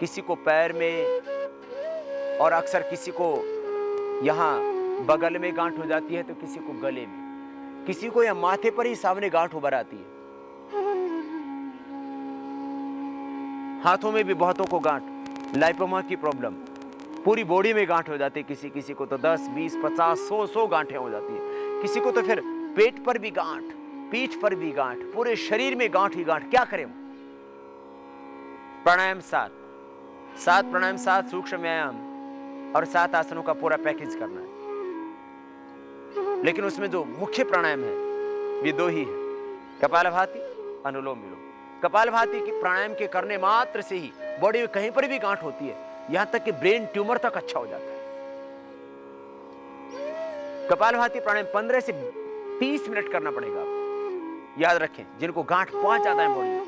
किसी को पैर में, और अक्सर किसी को यहाँ बगल में गांठ हो जाती है तो किसी को गले में, किसी को या माथे पर ही सामने गांठ उभर आती है। हाथों में भी बहुतों को गांठ, लाइपोमा की प्रॉब्लम, पूरी बॉडी में गांठ हो जाती है। किसी किसी को तो 10, 20, 50, 100 गांठें हो जाती है। किसी को तो फिर पेट पर भी गांठ, पीठ पर भी गांठ, पूरे शरीर में गांठ ही गांठ। क्या करें? प्राणायाम 7 प्राणायाम, 7 सूक्ष्म व्यायाम और 7 आसनों का पूरा पैकेज करना है। लेकिन उसमें जो मुख्य प्राणायाम है वे 2 ही है, कपालभाति, अनुलोम विलोम। कपालभाति की प्राणायाम के करने मात्र से ही बॉडी में कहीं पर भी गांठ होती है, यहां तक कि ब्रेन ट्यूमर तक अच्छा हो जाता है। कपालभाति प्राणायाम 15 से 30 मिनट करना पड़ेगा आपको। याद रखें, जिनको गांठ बहुत ज्यादा है बॉडी में,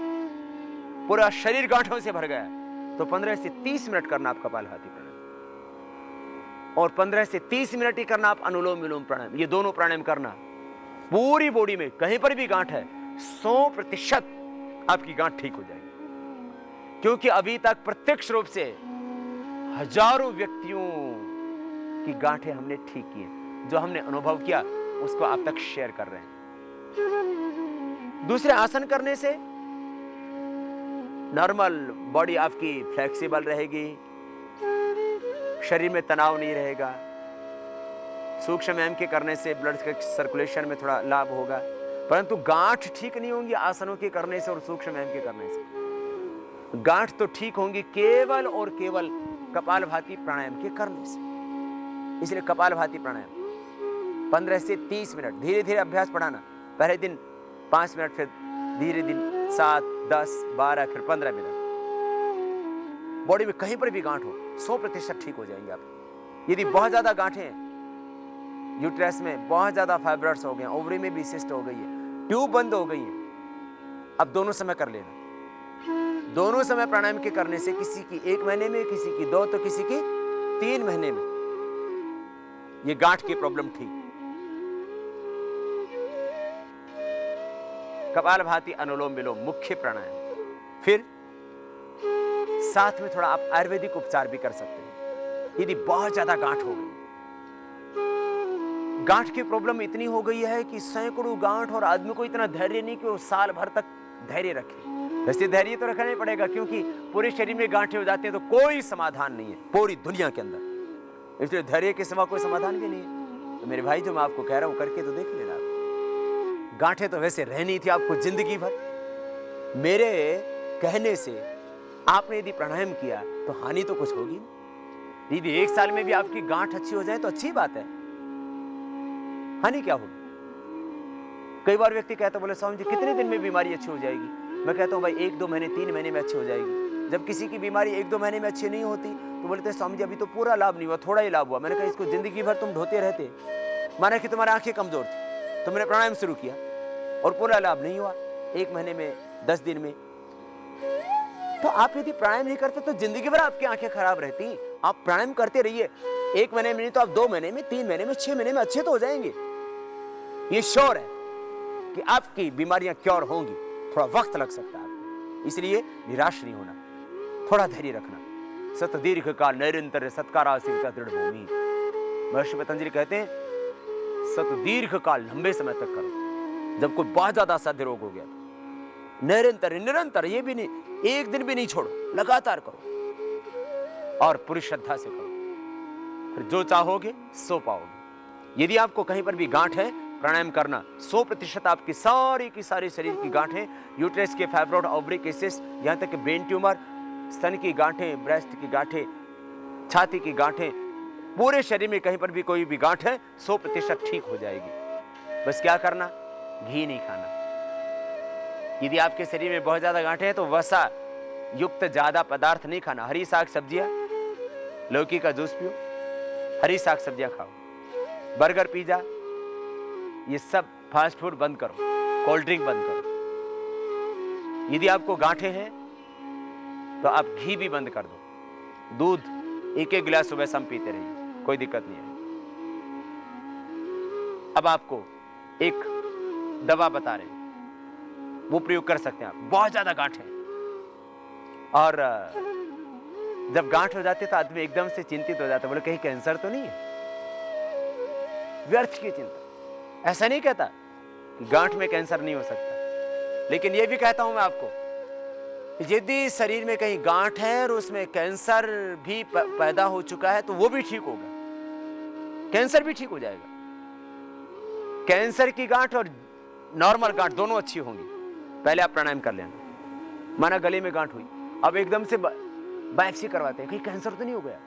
पूरा शरीर गांठों से भर गया है, तो 15 से 30 मिनट करना आप कपालभाति प्राणायाम, और 15 से 30 मिनट ही करना आप अनुलोम विलोम प्राणायाम। ये दोनों प्राणायाम करना, पूरी बॉडी में कहीं पर भी गांठ है 100% आपकी गांठ ठीक हो जाएगी। क्योंकि अभी तक प्रत्यक्ष रूप से हजारों व्यक्तियों की गांठें हमने ठीक की हैं। जो हमने अनुभव किया उसको आप तक शेयर कर रहे हैं। दूसरे आसन करने से नॉर्मल बॉडी आपकी फ्लेक्सिबल रहेगी, शरीर में तनाव नहीं रहेगा। सूक्ष्म व्यायाम के करने से ब्लड के सर्कुलेशन में थोड़ा लाभ होगा, परंतु गांठ ठीक नहीं होंगी आसनों के करने से और सूक्ष्म व्यायाम के करने से। गांठ तो ठीक होंगी केवल और केवल कपालभाति प्राणायाम के करने से। इसलिए कपालभाति प्राणायाम 15 से 30 मिनट, धीरे धीरे अभ्यास बढ़ाना। पहले दिन 5 मिनट, फिर धीरे दिन 7, 10, 12, फिर 15 मिनट। बॉडी में कहीं पर भी गांठ हो 100% ठीक हो जाएंगे आप। यदि बहुत ज्यादा गांठें हैं, यूट्रस में बहुत ज्यादा फाइब्रॉइड्स हो गए, ओवरी में भी सिस्ट हो गई है, ट्यूब बंद हो गई है, अब दोनों समय कर लेना। दोनों समय प्राणायाम के करने से किसी की 1 महीने में, किसी की 2, तो किसी की 3 महीने में ये गांठ की प्रॉब्लम ठीक। कपालभाति, अनुलोम विलोम मुख्य प्राणायाम। फिर साथ में थोड़ा आप आयुर्वेदिक उपचार भी कर सकते हैं। यदि बहुत ज्यादा गांठ हो गई, गांठ की प्रॉब्लम इतनी हो गई है कि सैकड़ों गांठ, और आदमी को इतना धैर्य नहीं कि वो साल भर तक धैर्य रखे। वैसे धैर्य तो रखना ही पड़ेगा, क्योंकि पूरे शरीर में गांठें हो जाती हैं तो कोई समाधान नहीं है पूरी दुनिया के अंदर। इसलिए धैर्य के सिवा कोई समाधान भी नहीं है। तो मेरे भाई, जो मैं आपको कह रहा हूं करके तो देख लेना। गांठें तो वैसे रहनी थी आपको जिंदगी भर। मेरे कहने से आपने यदि प्राणायाम किया तो हानि तो कुछ होगी नहीं। यदि 1 साल में भी आपकी गांठ अच्छी हो जाए तो अच्छी बात है, हानि क्या होगी? कई बार व्यक्ति कहता बोले स्वामी जी कितने दिन में बीमारी अच्छी हो जाएगी? मैं कहता हूं भाई 1-2 महीने, 3 महीने में अच्छी हो जाएगी। जब किसी की बीमारी 1-2 महीने में अच्छी नहीं होती तो बोलते हैं स्वामी जी अभी तो पूरा लाभ नहीं हुआ, थोड़ा ही लाभ हुआ। मैंने कहा इसको जिंदगी भर तुम ढोते रहते, माना कि तुम्हारी आंखें कमजोर थी, तुमने प्राणायाम शुरू किया और पूरा लाभ नहीं हुआ, 1 महीने में, 10 दिन में। तो आप यदि प्राणायाम नहीं करते तो जिंदगी भर आपकी आंखें खराब रहती। आप प्राणायाम करते रहिए, 1 महीने में नहीं तो आप 2 महीने में, 3 महीने में, 6 महीने में अच्छे तो हो जाएंगे। ये श्योर है कि आपकी बीमारियां क्योर होंगी। थोड़ा वक्त लग सकता है आपको, इसलिए निराश नहीं होना, थोड़ा धैर्य रखना। सत दीर्घ काल निरंतर सत्कारा सेविता दृढ़ भूमि। महर्षि पतंजलि कहते हैं सत दीर्घ काल, लंबे समय तक करो। जब कोई बहुत ज्यादा असाध्य रोग हो गया, निरंतर, निरंतर, ये भी नहीं, 1 दिन भी नहीं छोड़ो, लगातार करो और पूरी श्रद्धा से करो। फिर जो चाहोगे सो पाओगे। यदि आपको कहीं पर भी गांठ है, प्राणायाम करना 100% आपकी सारी की सारी शरीर की गांठें, यूट्रस के फाइब्रॉइड, ओवरी के सिस्ट, यहां तक कि ब्रेन ट्यूमर, स्तन की गांठें, ब्रेस्ट की गांठें, छाती की गांठें, पूरे शरीर में कहीं पर भी कोई भी गांठ है 100% ठीक हो जाएगी। बस क्या करना? घी नहीं खाना। यदि आपके शरीर में बहुत ज्यादा गांठें हैं तो वसा युक्त ज्यादा पदार्थ नहीं खाना। हरी साग सब्जियां, लौकी का जूस पियो, हरी साग सब्जियां खाओ। बर्गर, पिज्जा, ये सब फास्ट फूड बंद करो, कोल्ड ड्रिंक बंद करो। यदि आपको गांठें हैं तो आप घी भी बंद कर दो। दूध 1-1 गिलास सुबह शाम पीते रहिए, कोई दिक्कत नहीं है। अब आपको एक दवा बता रहे हैं, वो प्रयोग कर सकते हैं आप। बहुत ज्यादा गांठें और जब गांठ हो जाती है तो आदमी एकदम से चिंतित हो जाता है, बोले कहीं कैंसर तो नहीं है। व्यर्थ की चिंता। ऐसा नहीं कहता कि गांठ में कैंसर नहीं हो सकता, लेकिन यह भी कहता हूं मैं आपको, यदि शरीर में कहीं गांठ है और उसमें कैंसर भी पैदा हो चुका है तो वो भी ठीक होगा, कैंसर भी ठीक हो जाएगा। कैंसर की गांठ और नॉर्मल गांठ दोनों अच्छी होंगी। पहले आप प्राणायाम कर लेना। माना गले में गांठ हुई, अब एकदम से बायोप्सी करवाते हैं, कहीं कैंसर तो नहीं हो गया,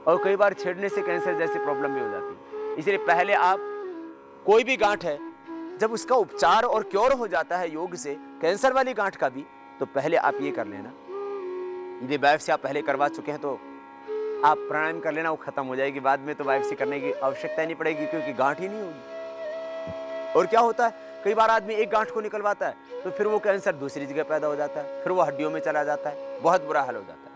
और कई बार छेड़ने से कैंसर जैसी प्रॉब्लम भी हो जाती है। इसलिए पहले आप, कोई भी गांठ है जब उसका उपचार और क्योर हो जाता है योग से, कैंसर वाली गांठ का भी, तो पहले आप ये कर लेना। यदि बायोप्सी आप पहले करवा चुके हैं तो आप प्राणायाम कर लेना, वो खत्म हो जाएगी। बाद में तो बायोप्सी करने की आवश्यकता नहीं पड़ेगी, क्योंकि गांठ ही नहीं होगी। और क्या होता है, कई बार आदमी एक गांठ को निकलवाता है तो फिर वो कैंसर दूसरी जगह पैदा हो जाता है, फिर वो हड्डियों में चला जाता है, बहुत बुरा हाल हो जाता है।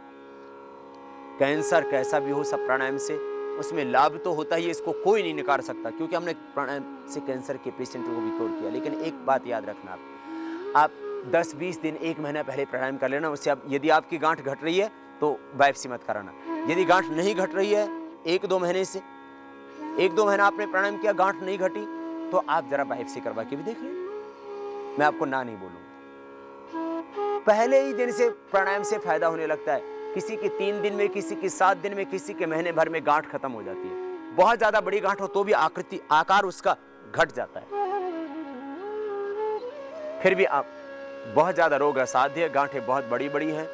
कैंसर कैसा भी हो, सब प्राणायाम से उसमें लाभ तो होता ही है, इसको कोई नहीं नकार सकता, क्योंकि हमने प्राणायाम से कैंसर के पेशेंटों को भी क्योर किया। लेकिन एक बात याद रखना, आप 10-20 दिन, 1 महीना पहले प्राणायाम कर लेना। उससे आप, यदि आपकी गांठ घट रही है तो बायोप्सी मत कराना। यदि गांठ नहीं घट रही है 1-2 महीने से, 1-2 महीना आपने प्राणायाम किया, गांठ नहीं घटी, तो आप जरा बायोप्सी करवा के भी देख लें। मैं आपको ना नहीं बोलूंगा। पहले ही दिन से प्राणायाम से फायदा होने लगता है। किसी की 3 दिन में, किसी की 7 दिन में, किसी के महीने भर में गांठ खत्म हो जाती है। बहुत ज्यादा बड़ी गांठ हो तो भी आकार उसका घट जाता है। फिर भी आप, बहुत ज्यादा रोग असाध्य, गांठें बहुत बड़ी बड़ी हैं,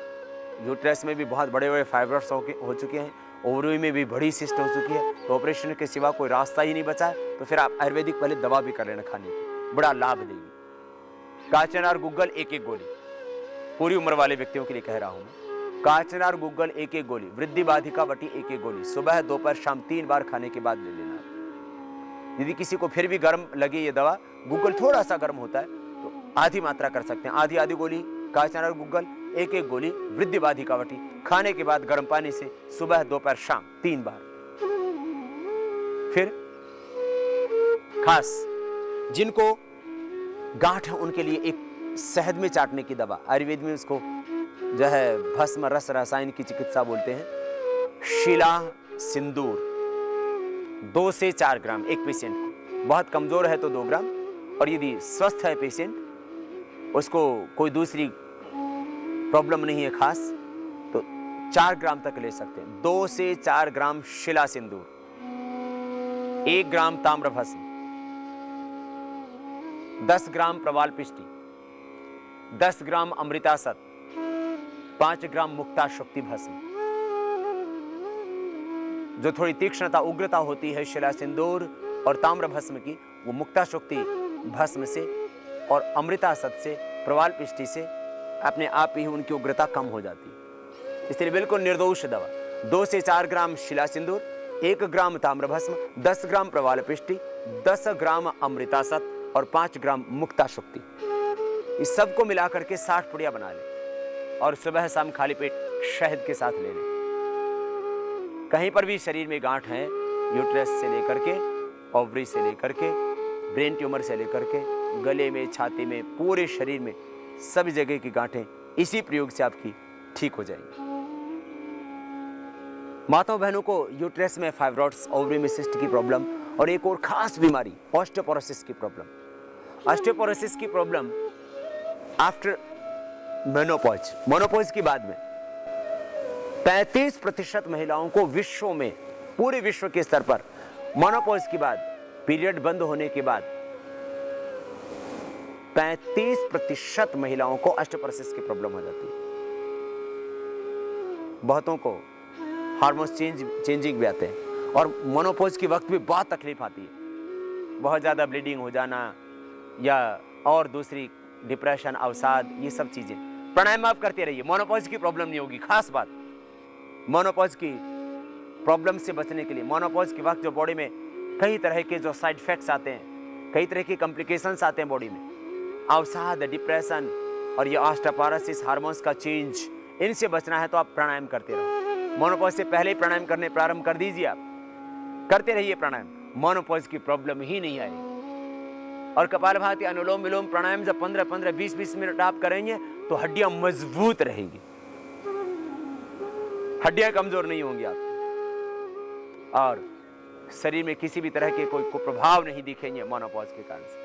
यूट्रस में भी बहुत बड़े बड़े फाइब्रोइड्स हो चुके हैं, ओवरी में भी बड़ी सिस्ट हो चुकी है, तो ऑपरेशन के सिवा कोई रास्ता ही नहीं बचा है, तो फिर आप आयुर्वेदिक पहले दवा भी कर लेना खाने की, बड़ा लाभ देगी। काचनार गुग्गल 1-1 गोली, पूरी उम्र वाले व्यक्तियों के लिए कह रहा हूं मैं। काचनार गुग्गल 1-1 गोली, वृद्धि बाधिका वटी 1-1 गोली, सुबह दोपहर शाम 3 बार खाने के बाद ले लेना। यदि किसी को फिर भी गर्म लगे ये दवा, गुग्गल थोड़ा सा गर्म होता है तो आधी मात्रा कर सकते हैं, आधी गोली काचनार गुग्गल, 1-1 गोली वृद्धि बाधिका वटी, खाने के बाद गर्म पानी से सुबह दोपहर शाम 3 बार। फिर खास जिनको गांठ है उनके लिए एक शहद में चाटने की दवा, आयुर्वेद में उसको जो है भस्म रस रसायन की चिकित्सा बोलते हैं, शिला सिंदूर, 2 से 4 ग्राम एक पेशेंट को। बहुत कमजोर है तो 2 ग्राम, और यदि स्वस्थ है पेशेंट, उसको कोई दूसरी प्रॉब्लम नहीं है खास, तो 4 ग्राम तक ले सकते हैं। 2 से 4 ग्राम शिला सिंदूर, 1 ग्राम ताम्र भस्म, 10 ग्राम प्रवाल पिष्टी, 10 ग्राम अमृतासत, 5 ग्राम मुक्ता शक्ति भस्म। जो थोड़ी तीक्ष्णता उग्रता होती है शिला सिंदूर और ताम्र भस्म की, वो मुक्ता शक्ति भस्म से और अमृतासत से, प्रवाल पिष्टी से अपने आप ही उनकी उग्रता कम हो जाती है। इसलिए बिल्कुल निर्दोष दवा। 2 से 4 ग्राम शिला सिंदूर, 1 ग्राम ताम्र भस्म, 10 ग्राम प्रवाल पिष्टी, 10 ग्राम अमृतासत और 5 ग्राम मुक्ता शक्ति। इस सब को मिलाकर के 60 पुड़िया बना ले और सुबह शाम खाली पेट शहद के साथ ले लें। कहीं पर भी शरीर में गांठ है, यूट्रस से लेकर के, ओवरी से लेकर के, ब्रेन ट्यूमर से लेकर के, गले में, छाती में, पूरे शरीर में, सभी जगह की गांठें इसी प्रयोग से आपकी ठीक हो जाएंगी। माताओं बहनों को यूट्रस में फाइब्रॉइड्स, ओवरी में सिस्ट की प्रॉब्लम, और एक और खास बीमारी ऑस्टियोपोरोसिस की प्रॉब्लम। ऑस्टियोपोरोसिस की प्रॉब्लम आफ्टर मेनोपॉज, मेनोपॉज के बाद में 35% महिलाओं को विश्व में, पूरे विश्व के स्तर पर मेनोपॉज के बाद, पीरियड बंद होने के बाद 35% महिलाओं को ऑस्टियोपोरोसिस की प्रॉब्लम हो जाती है। बहुतों को हार्मोन्स चेंजिंग भी आते हैं, और मेनोपॉज के वक्त भी बहुत तकलीफ आती है, बहुत ज़्यादा ब्लीडिंग हो जाना या और दूसरी डिप्रेशन, अवसाद, ये सब चीज़ें। प्राणायाम आप करते रहिए, मेनोपॉज की प्रॉब्लम नहीं होगी। खास बात, मेनोपॉज की प्रॉब्लम से बचने के लिए, मेनोपॉज के वक्त जो बॉडी में कई तरह के जो साइड इफेक्ट्स आते हैं, कई तरह के कॉम्प्लिकेशंस आते हैं बॉडी में, अवसाद, डिप्रेशन और ये ऑस्टियोपोरोसिस, हार्मोन्स का चेंज, इनसे बचना है तो आप प्राणायाम करते रहो। मेनोपॉज से पहले ही प्राणायाम करने प्रारंभ कर दीजिए, आप करते रहिए प्राणायाम, मेनोपॉज की प्रॉब्लम ही नहीं आएगी। और कपालभाति, अनुलोम विलोम प्राणायाम जब 15-15, 20-20 मिनट आप करेंगे तो हड्डियां मजबूत रहेंगी, हड्डियां कमजोर नहीं होंगी आप, और शरीर में किसी भी तरह के कोई कुप्रभाव नहीं दिखेंगे मोनोपॉज के कारण से।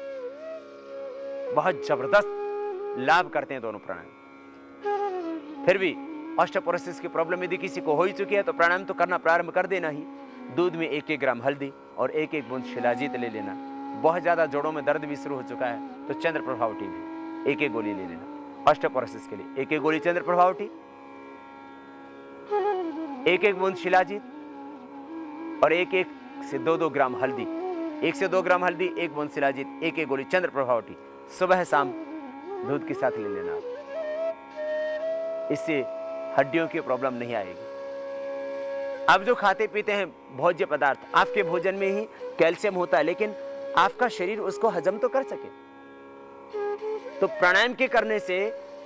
बहुत जबरदस्त लाभ करते हैं दोनों प्राणायाम। फिर भी ऑस्टियोपोरोसिस की प्रॉब्लम यदि किसी को हो ही चुकी है तो प्राणायाम तो करना प्रारंभ कर देना ही। दूध में 1-1 ग्राम हल्दी और 1-1 बूंद शिलाजीत ले लेना। बहुत ज्यादा जोड़ों में दर्द भी शुरू हो चुका है तो चंद्र प्रभावटी में 1-1 गोली ले लेना। ऑस्टियोपोरोसिस के लिए 1-1 गोली चंद्र प्रभावटी, 1-1 बूंद शिलाजीत और 1-1 से 2-2 ग्राम हल्दी। 1 से 2 ग्राम हल्दी, 1 बूंद शिलाजीत, 1-1 गोली चंद्र प्रभावटी सुबह शाम दूध के साथ ले लेना। इससे हड्डियों की प्रॉब्लम नहीं आएगी। आप जो खाते पीते हैं भोज्य पदार्थ, आपके भोजन में ही कैल्शियम होता है, लेकिन आपका शरीर उसको हजम तो कर सके। तो प्राणायाम के करने से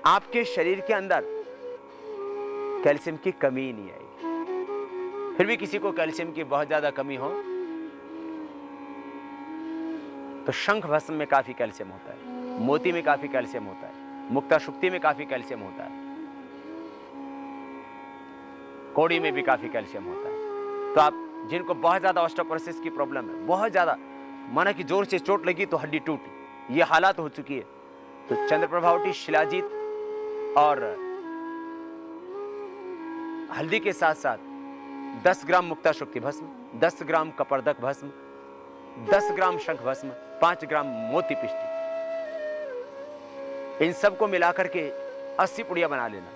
आपके शरीर के अंदर कैल्शियम की कमी नहीं आएगी। फिर भी किसी को कैल्शियम की बहुत ज्यादा कमी हो तो शंख भस्म में काफी कैल्शियम होता है, मोती में काफी कैल्शियम होता है, मुक्ता शुक्ति में काफी कैल्शियम होता है, कोड़ी में भी काफी कैल्शियम होता है। तो आप जिनको बहुत ज्यादा ऑस्टियोपोरोसिस की प्रॉब्लम है, बहुत ज्यादा माना कि जोर से चोट लगी तो हड्डी टूटी, ये हालात हो चुकी है, तो चंद्र प्रभावटी, शिलाजीत और हल्दी के साथ साथ 10 ग्राम मुक्ता शुक्ति भस्म, 10 ग्राम कपर्दक भस्म, 10 ग्राम शंख भस्म, 5 ग्राम मोती पिष्टी, इन सबको मिलाकर के 80 पुड़िया बना लेना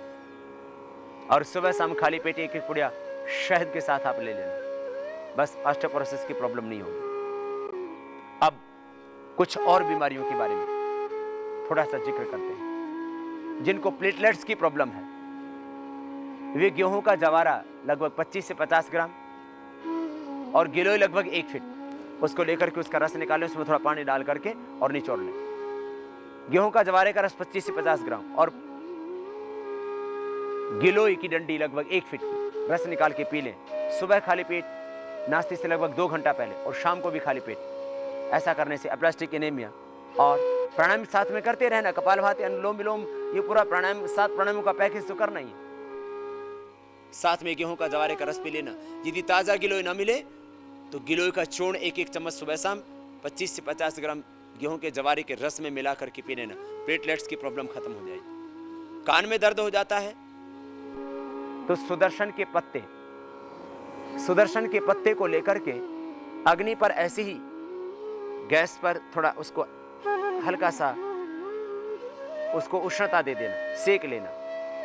और सुबह शाम खाली पेट 1-1 पुड़िया शहद के साथ आप ले लेना। बस ऑस्टियोपोरोसिस की प्रॉब्लम नहीं होगी। अब कुछ और बीमारियों के बारे में थोड़ा सा जिक्र करते हैं। जिनको प्लेटलेट्स की प्रॉब्लम है वे गेहूं का जवारा लगभग 25 से 50 ग्राम और गिलोय लगभग 1 फीट, उसको लेकर के उसका रस निकालें, उसमें थोड़ा पानी डाल करके और निचोड़ लें। गेहूं का जवारे का रस 25 से 50 ग्राम और गिलोय की डंडी लगभग 1 फीट की रस निकाल के पी लें। सुबह खाली पेट, नाश्ते से लगभग 2 घंटा पहले, और शाम को भी खाली पेट। ऐसा करने से एप्लास्टिक एनीमिया और प्राणायाम साथ में करते रहना, कपालभाति, अनुलोम विलोम, ये पूरा प्राणायाम 7 प्राणायामों का पैकेज तो करना ही। साथ में गेहूं का जवारे का रस पी लेना। यदि ताजा गिलोय ना मिले तो गिलोय का चूर्ण 1-1 चम्मच सुबह शाम 25 से 50 ग्राम गेहूं के जवारे के रस में मिला करके पी लेना। प्लेटलेट्स की प्रॉब्लम खत्म हो जाएगी। कान में दर्द हो जाता है तो सुदर्शन के पत्ते को लेकर के अग्नि पर ऐसे ही गैस पर थोड़ा उसको हल्का सा उसको उष्णता दे देना, सेक लेना।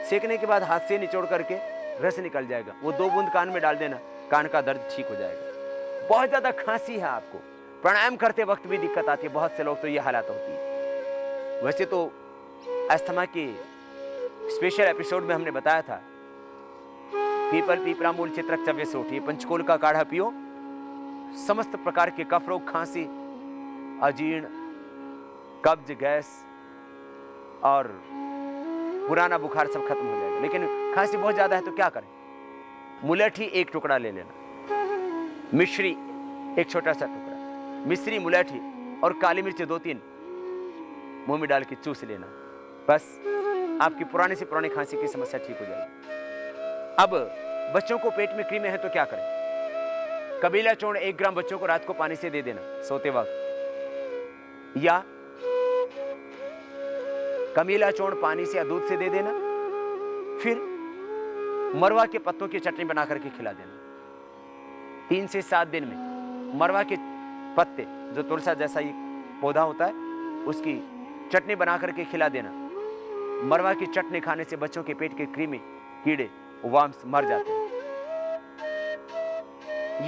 सेकने के बाद हाथ से निचोड़ करके रस निकल जाएगा, वो 2 बूंद कान में डाल देना, कान का दर्द ठीक हो जाएगा। बहुत ज्यादा खांसी है आपको, प्राणायाम करते वक्त भी दिक्कत आती है, बहुत से लोग तो ये हालत होती है। वैसे तो अस्थमा के स्पेशल एपिसोड में हमने बताया था, पीपल, पीपरा मूल, चित्रक, चव्य सोठ, ये पंचकोल का काढ़ा पियो, समस्त प्रकार के कफ रोग, खांसी, अजीर्ण, कब्ज, गैस और पुराना बुखार सब खत्म हो जाएगा। लेकिन खांसी बहुत ज्यादा है तो क्या करें? मुलेठी 1 टुकड़ा ले लेना, मिश्री 1 छोटा सा टुकड़ा, मिश्री, मुलेठी और काली मिर्च 2-3 मुंह में डाल के चूस लेना। बस आपकी पुरानी से पुरानी खांसी की समस्या ठीक हो जाएगी। अब बच्चों को पेट में कीड़े हैं तो क्या करें? कबीला चूर्ण 1 ग्राम बच्चों को रात को पानी से दे देना सोते वक्त, या कमीला चूर्ण पानी से या दूध से दे देना। फिर मरवा के पत्तों की चटनी बना करके खिला देना। 3 से 7 दिन में मरवा के पत्ते, जो तुलसा जैसा ही पौधा होता है, उसकी चटनी बना करके खिला देना। मरवा की चटनी खाने से बच्चों के पेट के कृमि, कीड़े, वर्म्स मर जाते हैं।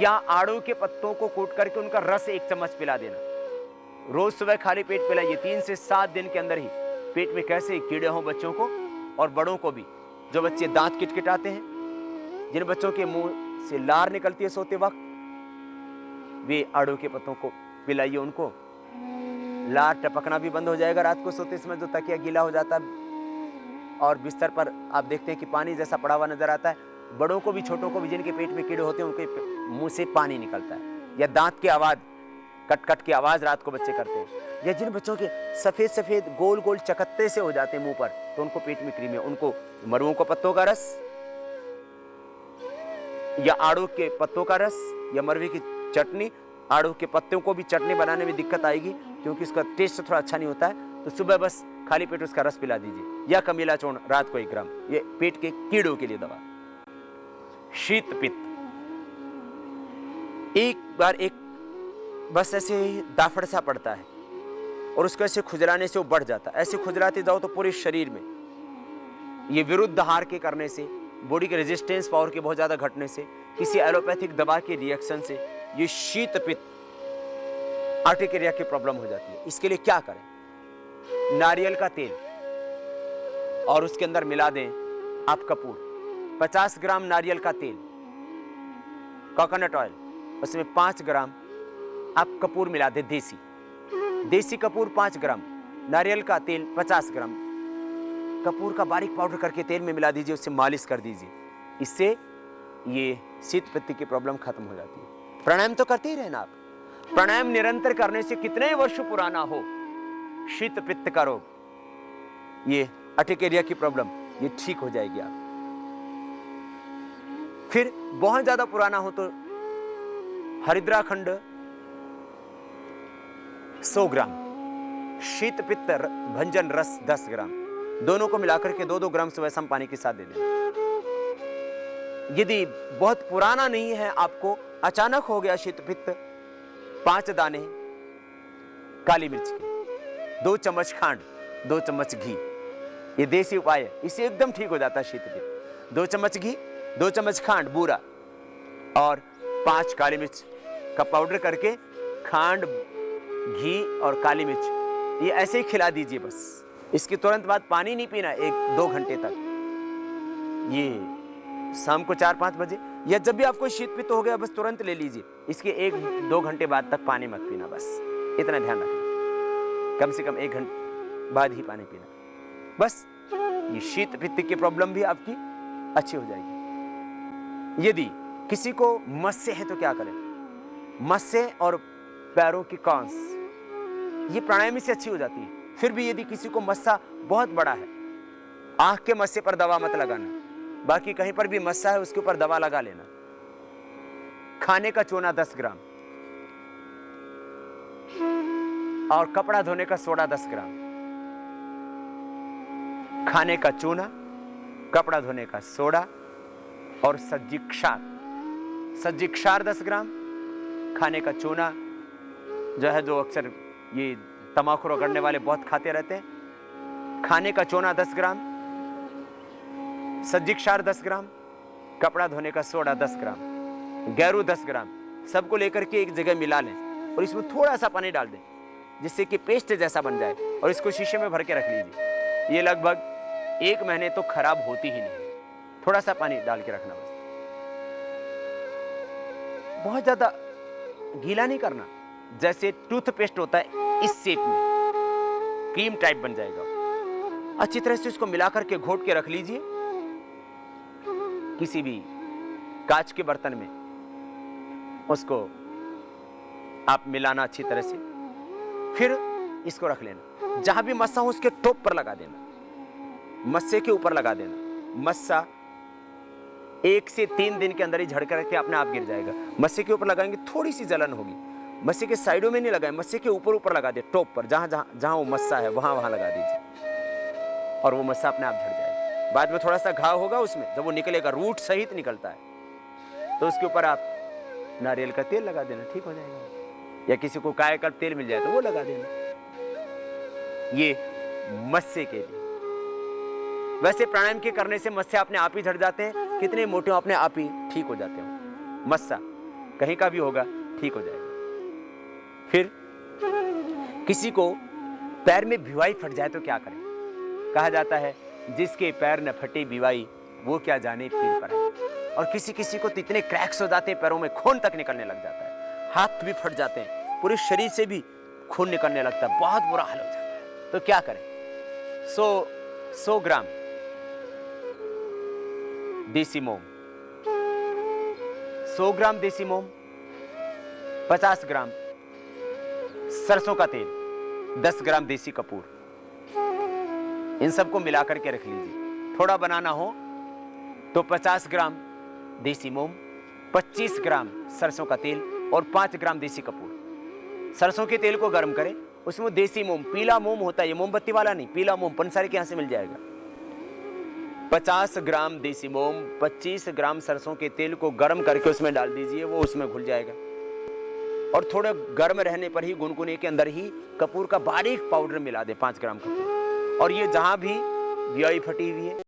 या आड़ू के पत्तों को कूट करके उनका रस 1 चम्मच पिला देना। रोज सुबह खाली पेट पिलाइए। 3 से 7 दिन के अंदर ही पेट में कैसे कीड़े हों बच्चों को और बड़ों को भी। जो बच्चे दांत किटकिटाते हैं, जिन बच्चों के मुंह से लार निकलती है सोते वक्त, वे आड़ू के पत्तों को पिलाइए उनको। लार टपकना भी बंद हो जाएगा रात को सोते समय, जो तकिया गीला हो जाता है और बिस्तर पर आप देखते हैं कि पानी जैसा पड़ा हुआ नजर आता है। बड़ों को भी, छोटों को भी, जिनके पेट में कीड़े होते हैं उनके मुंह से पानी निकलता है, या दांत की आवाज, कट कट की आवाज रात को बच्चे करते हैं। या जिन बच्चों के सफेद सफेद गोल गोल चकत्ते से हो जाते हैं मुंह पर, तो उनको पेट में कृमि है, उनको मरुओं को पत्तों का रस या आड़ू के पत्तों का रस या मरवे की चटनी। आड़ू के पत्तों को भी चटनी बनाने में दिक्कत आएगी क्योंकि उसका टेस्ट थोड़ा अच्छा नहीं होता है, तो सुबह बस खाली पेट उसका रस पिला दीजिए। या कमीला चूर्ण रात को 1 ग्राम, ये पेट के कीड़ों के लिए दवा। शीत पित्त, एक बार एक बस ऐसे दाफड़ सा पड़ता है और उसको ऐसे खुजलाने से वो बढ़ जाता है। ऐसे खुजलाते जाओ तो पूरे शरीर में, ये विरुद्ध आहार के करने से, बॉडी के रेजिस्टेंस पावर के बहुत ज्यादा घटने से, किसी एलोपैथिक दवा के रिएक्शन से ये शीत पित्त आर्टिकेरिया की प्रॉब्लम हो जाती है। इसके लिए क्या करें? नारियल का तेल और उसके अंदर मिला दें आप कपूर। 50 ग्राम नारियल का तेल, कोकोनट ऑयल, उसमें 5 ग्राम आप कपूर मिला दें, देसी कपूर 5 ग्राम, नारियल का तेल 50 ग्राम, कपूर का बारीक पाउडर करके तेल में मिला दीजिए, उससे मालिश कर दीजिए। इससे ये शीत पित्त की प्रॉब्लम खत्म हो जाती है। प्राणायाम तो करते ही रहना आप। प्राणायाम निरंतर करने से कितने वर्ष पुराना हो, शीत पित्त का रोग, ये अर्टिकेरिया की प्रॉब्लम, ये ठीक हो जाएगी आप। फिर बहुत ज्यादा पुराना हो तो हरिद्रा खंड 100 ग्राम, शीत पित्त भंजन रस 10 ग्राम, दोनों को मिलाकर के 2-2 ग्राम सुबह शाम पानी के साथ दे दें। यदि बहुत पुराना नहीं है, आपको अचानक हो गया शीत पित्त, 5 दाने काली मिर्च के, 2 चम्मच खांड, 2 चम्मच घी, ये देसी उपाय है, इससे एकदम ठीक हो जाता है शीत पित्त। 2 चम्मच घी, 2 चम्मच खांड बूरा और 5 काली मिर्च का पाउडर करके, खांड, घी और काली मिर्च, ये ऐसे ही खिला दीजिए बस। इसके तुरंत बाद पानी नहीं पीना 1-2 घंटे तक। ये शाम को 4-5 बजे या जब भी आपको शीत पित्त हो गया बस तुरंत ले लीजिए। इसके 1-2 घंटे बाद तक पानी मत पीना, बस इतना ध्यान रखना। कम से कम 1 घंटे बाद ही पानी पीना, बस। ये शीत पित्त की प्रॉब्लम भी आपकी अच्छी हो जाएगी। यदि किसी को मस्से है तो क्या करें? मस्से और पैरों की कॉन्स, ये प्राणायाम से अच्छी हो जाती है। फिर भी यदि किसी को मस्सा बहुत बड़ा है, आंख के मस्से पर दवा मत लगाना, बाकी कहीं पर भी मस्सा है उसके ऊपर दवा लगा लेना। खाने का चूना 10 ग्राम और कपड़ा धोने का सोडा 10 ग्राम। खाने का चूना, कपड़ा धोने का सोडा और सज्जी क्षार 10 ग्राम। खाने का चूना जो है, जो अक्सर ये तंबाकू रगड़ने वाले बहुत खाते रहते हैं, खाने का चूना 10 ग्राम, सज्जी क्षार 10 ग्राम, कपड़ा धोने का सोडा 10 ग्राम, गैरू 10 ग्राम, सबको लेकर के एक जगह मिला लें और इसमें थोड़ा सा पानी डाल दें जिससे कि पेस्ट जैसा बन जाए और इसको शीशे में भर के रख लीजिए। ये लगभग 1 महीने तो खराब होती ही नहीं। थोड़ा सा पानी डाल के रखना, बस, बहुत ज्यादा गीला नहीं करना। जैसे टूथपेस्ट होता है इस शेप में क्रीम टाइप बन जाएगा। अच्छी तरह से इसको मिलाकर के घोट के रख लीजिए किसी भी कांच के बर्तन में। उसको आप मिलाना अच्छी तरह से, फिर इसको रख लेना। जहां भी मस्सा हो उसके टॉप पर लगा देना, मस्से के ऊपर लगा देना। मस्सा 1 से 3 दिन के अंदर ही झड़ करके अपने आप गिर जाएगा। मस्से के ऊपर लगाएंगे थोड़ी सी जलन होगी, मस्से के साइडों में नहीं लगाएं, मस्से के ऊपर लगा दे, टॉप पर, जहां वो मस्सा है वहां लगा दीजिए और वो मस्सा अपने आप झड़ जाएगा। बाद में थोड़ा सा घाव होगा उसमें, जब वो निकलेगा, रूट सहित निकलता है, तो उसके ऊपर आप नारियल का तेल लगा देना, ठीक हो जाएगा। या किसी को कायाकल्प तेल मिल जाए तो वो लगा देना, ये मस्से के लिए। वैसे प्राणायाम के करने से मस्से अपने आप ही झड़ जाते हैं, कितने मोटे हो अपने आप ही ठीक हो जाते हो। मस्सा कहीं का भी होगा ठीक हो जाएगा। फिर किसी को पैर में भिवाई फट जाए तो क्या करें? कहा जाता है जिसके पैर न फटे भिवाई वो क्या जाने पीर पर है। और किसी किसी को तो इतने क्रैक्स हो जाते हैं, पैरों में खून तक निकलने लग जाता है, हाथ भी फट जाते हैं, पूरे शरीर से भी खून निकलने लगता है, बहुत बुरा हाल हो जाता है। तो क्या करें? 100 ग्राम देसी मोम, 100 ग्राम देसी मोम, 50 ग्राम सरसों का तेल, 10 ग्राम देसी कपूर, इन सबको मिलाकर के रख लीजिए। थोड़ा बनाना हो तो 50 ग्राम देसी मोम, 25 ग्राम सरसों का तेल और 5 ग्राम देसी कपूर। सरसों के तेल को गर्म करें, उसमें देसी मोम, पीला मोम होता है, ये मोमबत्ती वाला नहीं, पीला मोम पंसारी के यहाँ से मिल जाएगा। 50 ग्राम देसी मोम, 25 ग्राम सरसों के तेल को गर्म करके उसमें डाल दीजिए, वो उसमें घुल जाएगा। और थोड़ा गर्म रहने पर ही गुनगुने के अंदर ही कपूर का बारीक पाउडर मिला दे, 5 ग्राम कपूर। और ये जहां भी व्याई फटी हुई है